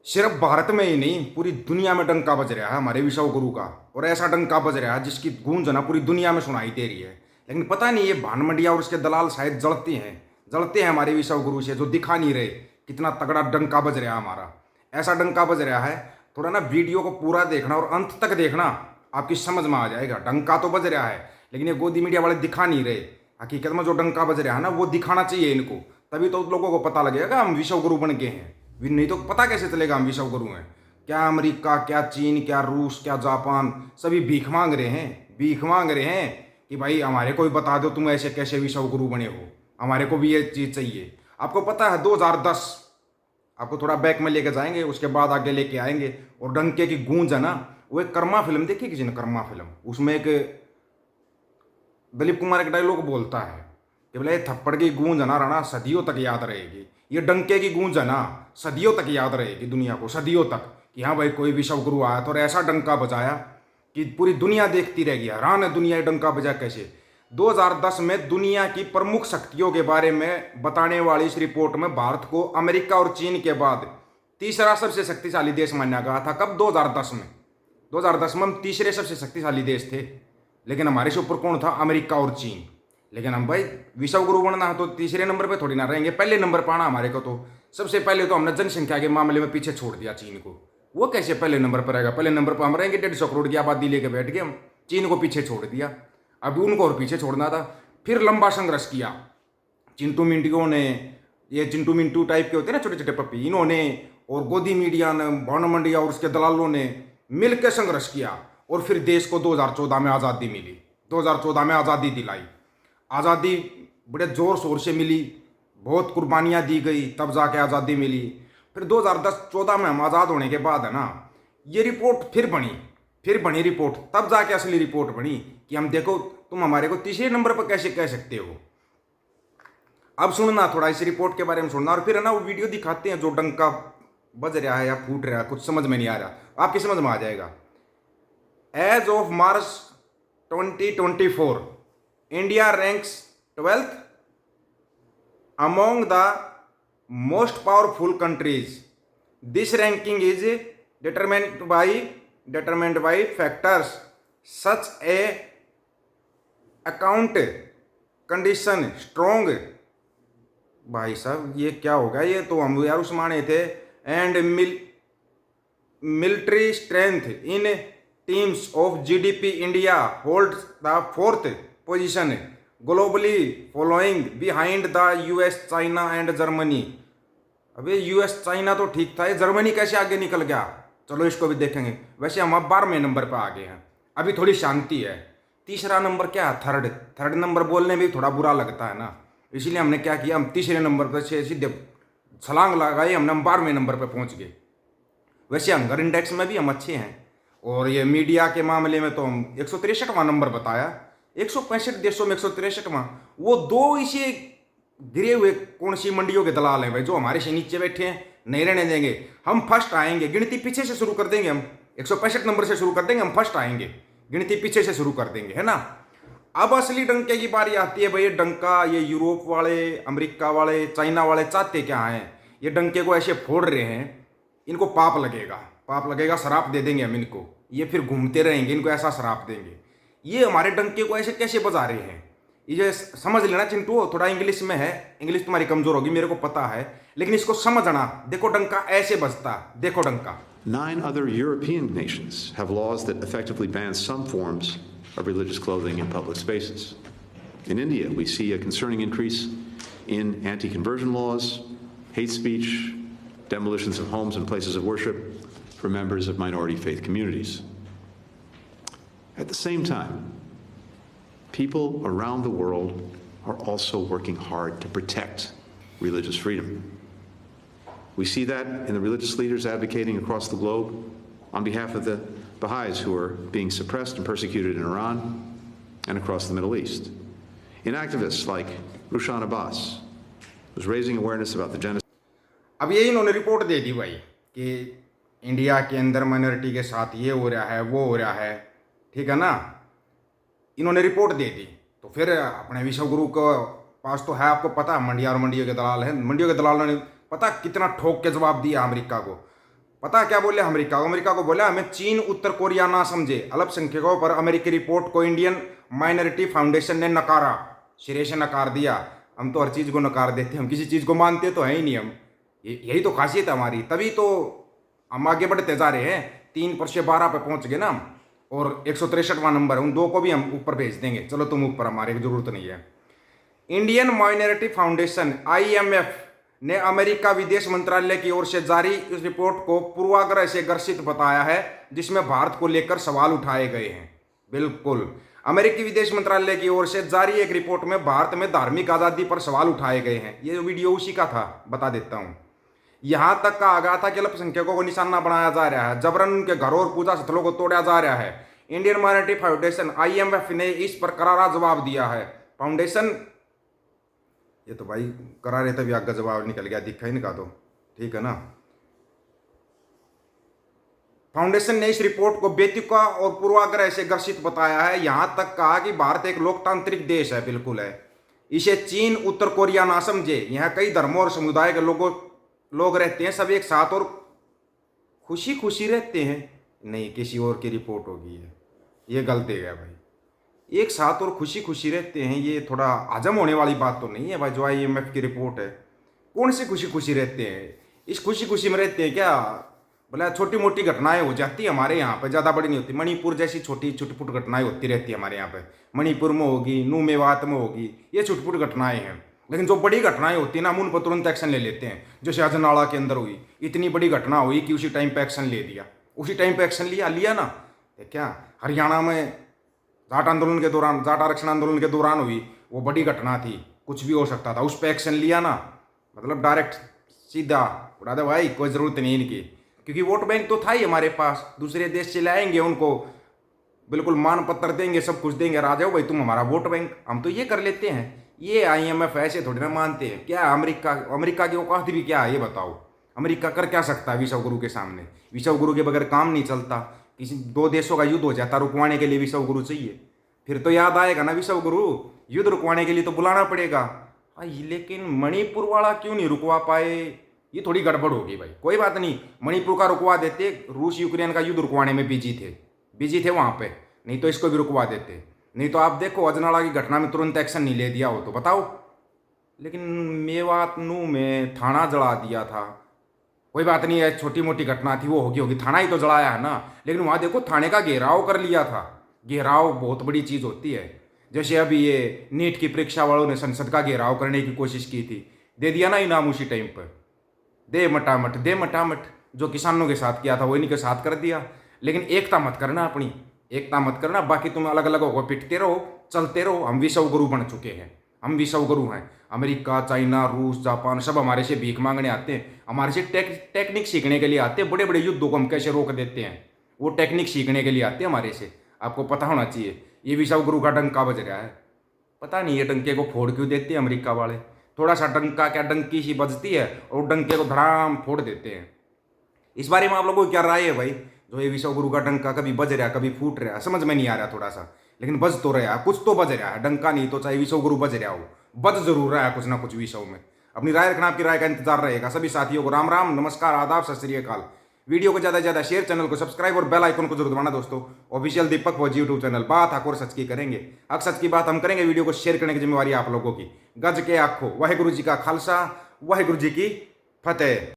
सिर्फ भारत में ही नहीं, पूरी दुनिया में डंका बज रहा है हमारे विश्व गुरु का। और ऐसा डंका बज रहा है जिसकी गूंज ना पूरी दुनिया में सुनाई दे रही है। लेकिन पता नहीं, ये भान मंडिया और उसके दलाल शायद जलते हैं हमारे विश्व गुरु से, जो दिखा नहीं रहे कितना तगड़ा डंका बज रहा है हमारा। ऐसा डंका बज रहा है, थोड़ा ना वीडियो को पूरा देखना और अंत तक देखना, आपकी समझ में आ जाएगा। डंका तो बज रहा है, लेकिन ये गोदी मीडिया वाले दिखा नहीं रहे। हकीकत में जो डंका बज रहा है ना, वो दिखाना चाहिए इनको, तभी तो लोगों को पता लगेगा हम विश्व गुरु बन गए हैं। नहीं तो पता कैसे चलेगा हम विश्व गुरु हैं। क्या अमेरिका, क्या चीन, क्या रूस, क्या जापान, सभी भीख मांग रहे हैं, भीख मांग रहे हैं कि भाई हमारे को भी बता दो तुम ऐसे कैसे विश्व गुरु बने हो, हमारे को भी ये चीज़ चाहिए। आपको पता है 2010, आपको थोड़ा बैक में लेके जाएंगे, उसके बाद आगे लेके आएंगे। और डंके की गूंज है ना, वो एक कर्मा फिल्म देखी किसी ने? कर्मा फिल्म, उसमें एक दिलीप कुमार एक डायलॉग बोलता है कि बोले थप्पड़ की गूंज है ना राणा, सदियों तक याद रहेगी। ये डंके की गूंज है ना, सदियों तक याद रहेगी दुनिया को, सदियों तक, कि हाँ भाई कोई विश्व गुरु आया था और ऐसा डंका बजाया कि पूरी दुनिया देखती रहेगी। हैरान है दुनिया, डंका बजा कैसे। 2010 में दुनिया की प्रमुख शक्तियों के बारे में बताने वाली इस रिपोर्ट में भारत को अमेरिका और चीन के बाद तीसरा सबसे शक्तिशाली देश माना गया था। कब? 2010 में। 2010 में हम तीसरे सबसे शक्तिशाली देश थे, लेकिन हमारे से ऊपर कौन था? अमेरिका और चीन। लेकिन हम भाई विश्व गुरु बनना है तो तीसरे नंबर पे थोड़ी ना रहेंगे, पहले नंबर पर आना हमारे को। तो सबसे पहले तो हमने जनसंख्या के मामले में पीछे छोड़ दिया चीन को। वो कैसे पहले नंबर पर रहेगा? पहले नंबर पर हम रहेंगे, 150 करोड़ की आबादी लेके बैठ गए हम, चीन को पीछे छोड़ दिया। अभी उनको और पीछे छोड़ना था। फिर लंबा संघर्ष किया चिंटू मिंटियों ने, ये चिंटू मिंटू टाइप के होते हैं ना छोटे छोटे पप्पी, इन्होंने और गोदी मीडिया ने, भान मंडिया और उसके दलालों ने मिलकर संघर्ष किया। और फिर देश को 2014 में आज़ादी मिली, 2014 में आज़ादी दिलाई। आज़ादी बड़े ज़ोर शोर से मिली, बहुत कुर्बानियाँ दी गई, तब जाके आज़ादी मिली। फिर 2010-14 में हम आज़ाद होने के बाद है ना, ये रिपोर्ट फिर बनी रिपोर्ट, तब जाके असली रिपोर्ट बनी कि हम देखो तुम हमारे को तीसरे नंबर पर कैसे कह सकते हो। अब सुनना थोड़ा इस रिपोर्ट के बारे में सुनना, और फिर है ना वो वीडियो दिखाते हैं जो डंका बज रहा है या फूट रहा है, कुछ समझ में नहीं आ रहा, आपकी समझ में आ जाएगा। As of March 2024, India ranks 12th among the most powerful countries. This ranking is determined by factors such a account condition strong। भाई साहब ये क्या होगा? ये तो हम यार उस माने थे। And military strength in teams of GDP, India holds the fourth position globally, following behind the US, China and Germany. अबे यूएस चाइना तो ठीक था, जर्मनी कैसे आगे निकल गया? चलो इसको भी देखेंगे। वैसे हम अब 12वें नंबर पर आ गए हैं, अभी थोड़ी शांति है। तीसरा नंबर क्या है? थर्ड नंबर बोलने में भी थोड़ा बुरा लगता है ना, इसलिए हमने क्या किया, हम तीसरे नंबर पर से सीधे छलांग लगाई, हमने 12वें नंबर पर पहुंच गए। वैसे हंगर इंडेक्स में भी हम अच्छे हैं, और ये मीडिया के मामले में तो हम 163वां नंबर बताया। 165 देशों में 163वां। वो दो इसे गिरे हुए कौन सी मंडियों के दलाल हैं भाई, जो हमारे से नीचे बैठे हैं, नहीं रहने देंगे। हम फर्स्ट आएंगे, गिनती पीछे से शुरू कर देंगे, हम 165 नंबर से शुरू कर देंगे, हम फर्स्ट आएंगे, गिनती पीछे से शुरू कर देंगे, है ना। अब असली डंके की बारी आती है भाई। ये डंका ये यूरोप वाले, अमेरिका वाले, चाइना वाले चाहते क्या हैं? ये डंके को ऐसे फोड़ रहे हैं, इनको पाप लगेगा, शराप दे देंगे हम इनको, ये फिर घूमते रहेंगे, इनको ऐसा शराप देंगे। ये हमारे डंके को ऐसे कैसे बजा रहे हैं, ये समझ लेना चिंटू। थोड़ा इंग्लिश में है, इंग्लिश तुम्हारी कमजोर होगी, मेरे को पता है, लेकिन इसको समझना। देखो डंका ऐसे बजता, देखो डंका। 9 other European nations have laws that effectively ban some forms of religious clothing in public spaces. In India, we see a concerning increase in anti-conversion laws, hate speech, demolitions of homes and places of worship for members of minority faith communities. At the same time, people around the world are also working hard to protect religious freedom. We see that in the religious leaders advocating across the globe on behalf of the Baha'is who are being suppressed and persecuted in Iran and across the Middle East. In activists like Rushan Abbas, who's raising awareness about the genocide. अब ये इन्होंने report दे दी भाई कि India के अंदर minority के साथ ये हो रहा है, वो हो रहा है, ठीक है ना। इन्होंने रिपोर्ट दे दी, तो फिर अपने विश्व गुरु को पास तो है, आपको पता है, मंडिया और मंडियों के दलाल हैं। मंडियों के दलालों ने पता कितना ठोक के जवाब दिया अमेरिका को। पता है क्या बोले अमेरिका को बोला हमें चीन उत्तर कोरिया ना समझे। अल्पसंख्यकों पर अमेरिकी रिपोर्ट को इंडियन माइनॉरिटी फाउंडेशन ने नकारा, सिरे से नकार दिया। हम तो हर चीज़ को नकार देते, हम किसी चीज़ को मानते तो है ही नहीं हम। यही तो खासियत है हमारी, तभी तो हम आगे बढ़ते जा रहे हैं। 3 पर से 12 पे पहुंच गए ना हम, और 163वां नंबर है, उन 2 को भी हम ऊपर भेज देंगे। चलो तुम ऊपर, हमारे की जरूरत नहीं है। इंडियन माइनॉरिटी फाउंडेशन IMF ने अमेरिका विदेश मंत्रालय की ओर से जारी इस रिपोर्ट को पूर्वाग्रह से ग्रसित बताया है, जिसमें भारत को लेकर सवाल उठाए गए हैं। बिल्कुल, अमेरिकी विदेश मंत्रालय की ओर से जारी एक रिपोर्ट में भारत में धार्मिक आज़ादी पर सवाल उठाए गए हैं। ये वीडियो उसी का था, बता देता हूँ। यहां तक कहा गया था कि अल्पसंख्यकों को निशाना बनाया जा रहा है, जबरन उनके घरों और पूजा स्थलों को तोड़ा जा रहा है। इंडियन माइनॉरिटी फाउंडेशन IMF ने इस पर करारा जवाब दिया है। फाउंडेशन, ये तो भाई करारे तभी आगे जवाब निकल गया, दिखा ही निका तो, ठीक है ना। फाउंडेशन ने इस रिपोर्ट को बेतुका और पूर्वाग्रह से ग्रसित बताया है। यहां तक कहा कि भारत एक लोकतांत्रिक देश है, बिल्कुल है। इसे चीन उत्तर कोरिया ना समझे। यहाँ कई धर्मों और समुदाय के लोग रहते हैं, सब एक साथ और खुशी खुशी रहते हैं। नहीं, किसी और की रिपोर्ट होगी ये गलत है भाई। एक साथ और खुशी खुशी रहते हैं, ये थोड़ा हजम होने वाली बात तो नहीं है भाई। जो IMF की रिपोर्ट है, कौन से खुशी खुशी रहते हैं? इस खुशी खुशी में रहते हैं क्या? बोला छोटी मोटी घटनाएं हो जाती है हमारे यहाँ पे, ज़्यादा बड़ी नहीं होती। मणिपुर जैसी छोटी छुटपुट घटनाएं होती रहती है हमारे यहाँ पे। मणिपुर में होगी, नू मेवात में होगी, ये छुटपुट घटनाएं हैं। लेकिन जो बड़ी घटनाएं होती है ना, हम उन पर तुरंत एक्शन ले लेते हैं। जैसे अजनाला के अंदर हुई, इतनी बड़ी घटना हुई कि उसी टाइम पे एक्शन ले दिया। उसी टाइम पे एक्शन लिया ना। क्या हरियाणा में जाट आरक्षण आंदोलन के दौरान हुई, वो बड़ी घटना थी, कुछ भी हो सकता था, उस पर एक्शन लिया ना। मतलब डायरेक्ट सीधा उड़ा दे भाई, कोई ज़रूरत नहीं इनकी, क्योंकि वोट बैंक तो था ही हमारे पास। दूसरे देश से लाएंगे, उनको बिल्कुल मान पत्र देंगे, सब कुछ देंगे, आ जाओ भाई तुम हमारा वोट बैंक। हम तो ये कर लेते हैं। ये IMF ऐसे थोड़ी ना मानते हैं। क्या अमेरिका की औकात भी क्या है ये बताओ? अमेरिका कर क्या सकता है विश्व गुरु के सामने? विश्व गुरु के बगैर काम नहीं चलता। किसी 2 देशों का युद्ध हो जाता, रुकवाने के लिए विश्व गुरु चाहिए। फिर तो याद आएगा ना विश्व गुरु, युद्ध रुकवाने के लिए तो बुलाना पड़ेगा। लेकिन मणिपुर वाला क्यों नहीं रुकवा पाए? ये थोड़ी गड़बड़ होगी भाई। कोई बात नहीं, मणिपुर का रुकवा देते। रूस यूक्रेन का युद्ध रुकवाने में बिजी थे वहाँ पे, नहीं तो इसको भी रुकवा देते। नहीं तो आप देखो, अजनाला की घटना में तुरंत एक्शन नहीं ले दिया हो तो बताओ। लेकिन मेवात नू में थाना जला दिया था। कोई बात नहीं है, छोटी मोटी घटना थी, वो होगी, थाना ही तो जलाया है ना। लेकिन वहाँ देखो, थाने का घेराव कर लिया था। घेराव बहुत बड़ी चीज़ होती है। जैसे अभी ये नीट की परीक्षा वालों ने संसद का घेराव करने की कोशिश की थी, दे दिया ना इनाम उसी टाइम पर। दे मटामट जो किसानों के साथ किया था वो इन्हीं के साथ कर दिया। लेकिन एकता मत करना, अपनी एकता मत करना। बाकी तुम अलग अलग होकर पिटते रहो, चलते रहो। हम विश्व गुरु बन चुके हैं, हम विश्व गुरु हैं। अमेरिका, चाइना, रूस, जापान सब हमारे से भीख मांगने आते हैं, हमारे से टेक्निक सीखने के लिए आते हैं। बड़े बड़े युद्धों को हम कैसे रोक देते हैं, वो टेक्निक सीखने के लिए आते हैं हमारे से। आपको पता होना चाहिए। ये विश्व गुरु का डंका बज रहा है, पता नहीं ये डंके को फोड़ क्यों देते हैं अमेरिका वाले। थोड़ा सा डंका, क्या डंकी सी बजती है और डंके को धड़ाम फोड़ देते हैं। इस बारे में आप लोगों को क्या राय है भाई? जो ये विश्व गुरु का डंका कभी बज रहा है, कभी फूट रहा है, समझ में नहीं आ रहा थोड़ा सा, लेकिन बज तो रहा है, कुछ तो बज रहा है। डंका नहीं तो चाहे विश्व गुरु बज रहा हो, बज जरूर रहा है कुछ ना कुछ विश्व में। अपनी राय रखना, आपकी राय का इंतजार रहेगा। सभी साथियों को राम राम, नमस्कार, आदाब, सत श्री अकाल। वीडियो को ज़्यादा से ज़्यादा शेयर, चैनल को सब्सक्राइब और बेल आइकन को जरूर दबाना दोस्तों। ऑफिशियल दीपक फौजी यूट्यूब चैनल, बात हक और सच की करेंगे। हक सच की बात हम करेंगे। वीडियो को शेयर करने की जिम्मेवारी आप लोगों की। गज के आखो, वाहेगुरु जी का खालसा, वाहेगुरु जी की फतेह।